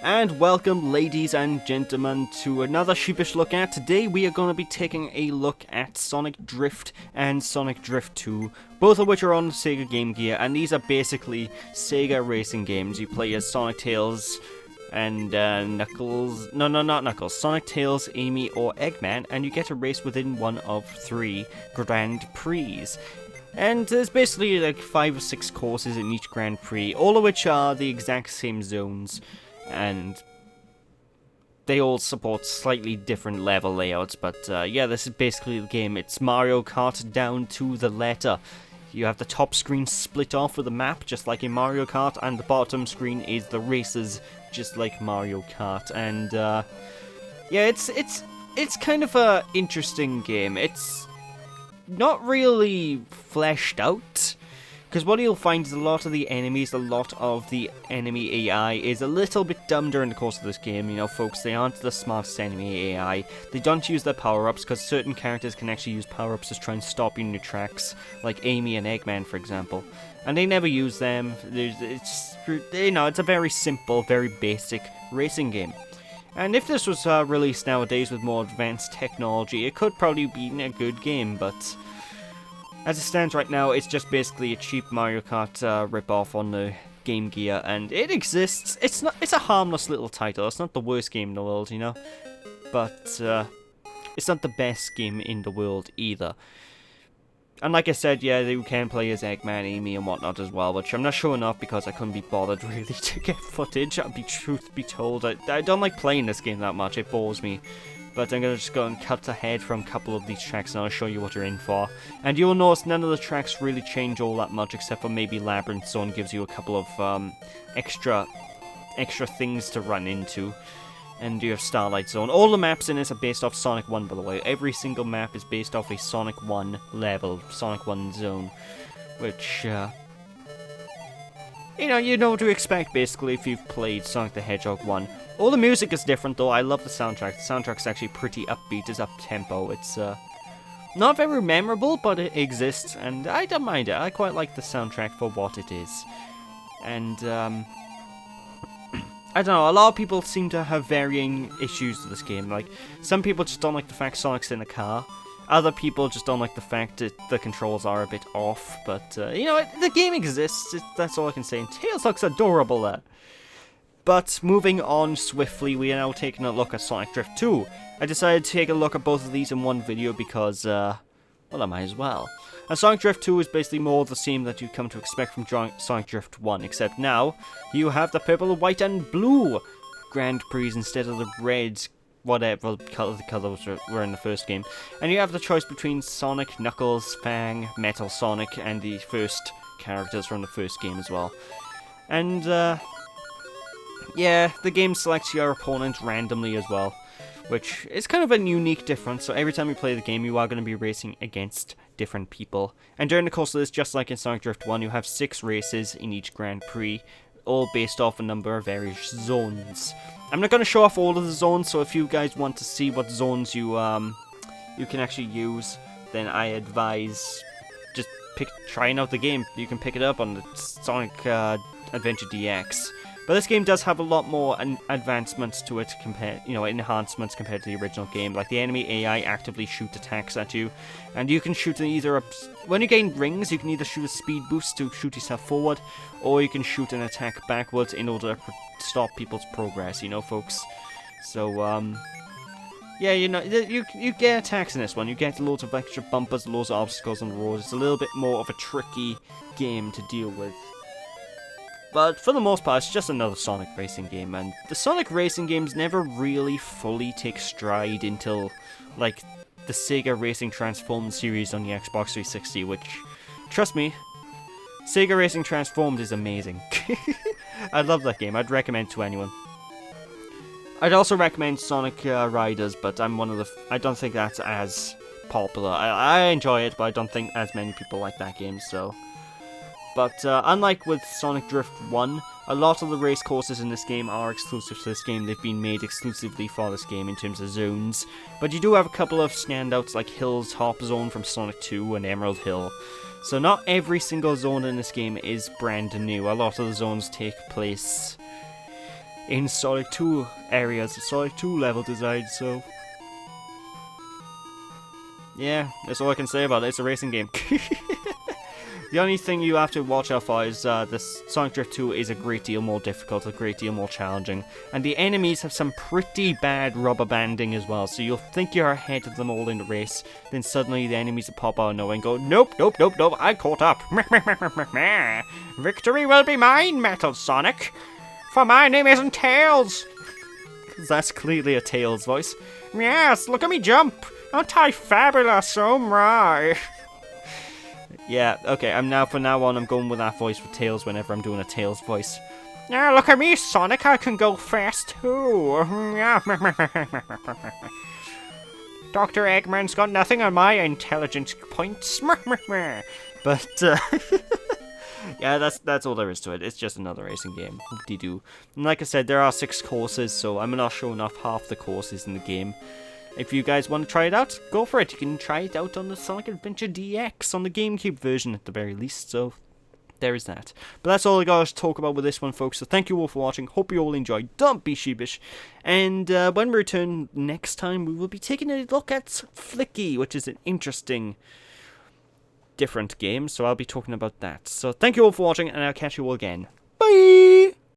And welcome, ladies and gentlemen, to another Sheepish look at. Today we are going to be taking a look at Sonic Drift and Sonic Drift 2, both of which are on SEGA Game Gear, and these are basically SEGA racing games. You play as Sonic, Tails, and Knuckles. No, not Knuckles. Sonic, Tails, Amy, or Eggman, and you get to race within one of 3 Grand Prix. And there's basically like 5 or 6 courses in each Grand Prix, all of which are the exact same zones. And they all support slightly different level layouts, but yeah, this is basically the game. It's Mario Kart down to the letter. You have the top screen split off with a map, just like in Mario Kart, and the bottom screen is the races, just like Mario Kart. And yeah, it's kind of a interesting game. It's not really fleshed out, because what you'll find is a lot of the enemy AI is a little bit dumb during the course of this game. You know, folks, they aren't the smartest enemy AI. They don't use their power-ups, because certain characters can actually use power-ups to try and stop you in your tracks, like Amy and Eggman, for example. And they never use them. It's a very simple, very basic racing game. And if this was released nowadays with more advanced technology, it could probably be a good game, but as it stands right now, it's just basically a cheap Mario Kart rip-off on the Game Gear, and it exists. It's a harmless little title. It's not the worst game in the world, you know, but it's not the best game in the world either. And like I said, yeah, you can play as Eggman, Amy, and whatnot as well, which I'm not showing off because I couldn't be bothered really to get footage. Truth be told, I don't like playing this game that much. It bores me. But I'm going to just go and cut ahead from a couple of these tracks and I'll show you what you're in for. And you'll notice none of the tracks really change all that much, except for maybe Labyrinth Zone gives you a couple of extra things to run into. And you have Starlight Zone. All the maps in this are based off Sonic 1, by the way. Every single map is based off a Sonic 1 level, Sonic 1 zone. Which, you know what to expect, basically, if you've played Sonic the Hedgehog 1. All the music is different, though. I love the soundtrack. The soundtrack's actually pretty upbeat. It's up-tempo. It's not very memorable, but it exists, and I don't mind it. I quite like the soundtrack for what it is. And, I don't know, a lot of people seem to have varying issues with this game. Like, some people just don't like the fact Sonic's in a car. Other people just don't like the fact that the controls are a bit off. But, the game exists. That's all I can say. And Tails looks adorable there. But moving on swiftly, we are now taking a look at Sonic Drift 2. I decided to take a look at both of these in one video because, well, I might as well. And Sonic Drift 2 is basically more of the same that you've come to expect from Sonic Drift 1, except now you have the purple, white, and blue Grand Prix instead of the red, whatever color the colors were in the first game. And you have the choice between Sonic, Knuckles, Fang, Metal Sonic, and the first characters from the first game as well. And, yeah, the game selects your opponent randomly as well, which is kind of a unique difference. So every time you play the game, you are going to be racing against different people. And during the course of this, just like in Sonic Drift 1, you have 6 races in each Grand Prix, all based off a number of various zones. I'm not going to show off all of the zones, so if you guys want to see what zones you can actually use, then I advise just trying out the game. You can pick it up on the Sonic Adventure DX. But this game does have a lot more advancements to it, enhancements compared to the original game. Like the enemy AI actively shoot attacks at you, and you can shoot when you gain rings, you can either shoot a speed boost to shoot yourself forward, or you can shoot an attack backwards in order to stop people's progress, folks. So, yeah, you get attacks in this one. You get loads of extra bumpers, loads of obstacles on the road. It's a little bit more of a tricky game to deal with. But for the most part, it's just another Sonic racing game, and the Sonic racing games never really fully take stride until, like, the SEGA Racing Transformed series on the Xbox 360, which, trust me, SEGA Racing Transformed is amazing. I love that game. I'd recommend it to anyone. I'd also recommend Sonic Riders, but I don't think that's as popular. I enjoy it, but I don't think as many people like that game, so. But unlike with Sonic Drift 1, a lot of the race courses in this game are exclusive to this game. They've been made exclusively for this game in terms of zones. But you do have a couple of standouts like Hill's Top Zone from Sonic 2 and Emerald Hill. So not every single zone in this game is brand new. A lot of the zones take place in Sonic 2 areas, Sonic 2 level design, so... yeah, that's all I can say about it. It's a racing game. The only thing you have to watch out for is this Sonic Drift 2 is a great deal more difficult, a great deal more challenging. And the enemies have some pretty bad rubber banding as well, so you'll think you're ahead of them all in the race, then suddenly the enemies will pop out of nowhere and go, nope, nope, nope, nope, I caught up. Victory will be mine, Metal Sonic, for my name isn't Tails. That's clearly a Tails voice. Yes, look at me jump. Aren't I fabulous? Oh my. Yeah, okay, from now on, I'm going with that voice for Tails whenever I'm doing a Tails voice. Yeah, look at me, Sonic, I can go fast too. Dr. Eggman's got nothing on my intelligence points. But, yeah, that's all there is to it. It's just another racing game. Whoop-de-doo. And like I said, there are 6 courses, so I'm not showing off half the courses in the game. If you guys want to try it out, go for it. You can try it out on the Sonic Adventure DX, on the GameCube version at the very least, so there is that. But that's all I got to talk about with this one, folks, so thank you all for watching. Hope you all enjoyed. Don't be sheepish. And when we return next time, we will be taking a look at Flicky, which is an interesting, different game, so I'll be talking about that. So thank you all for watching, and I'll catch you all again. Bye!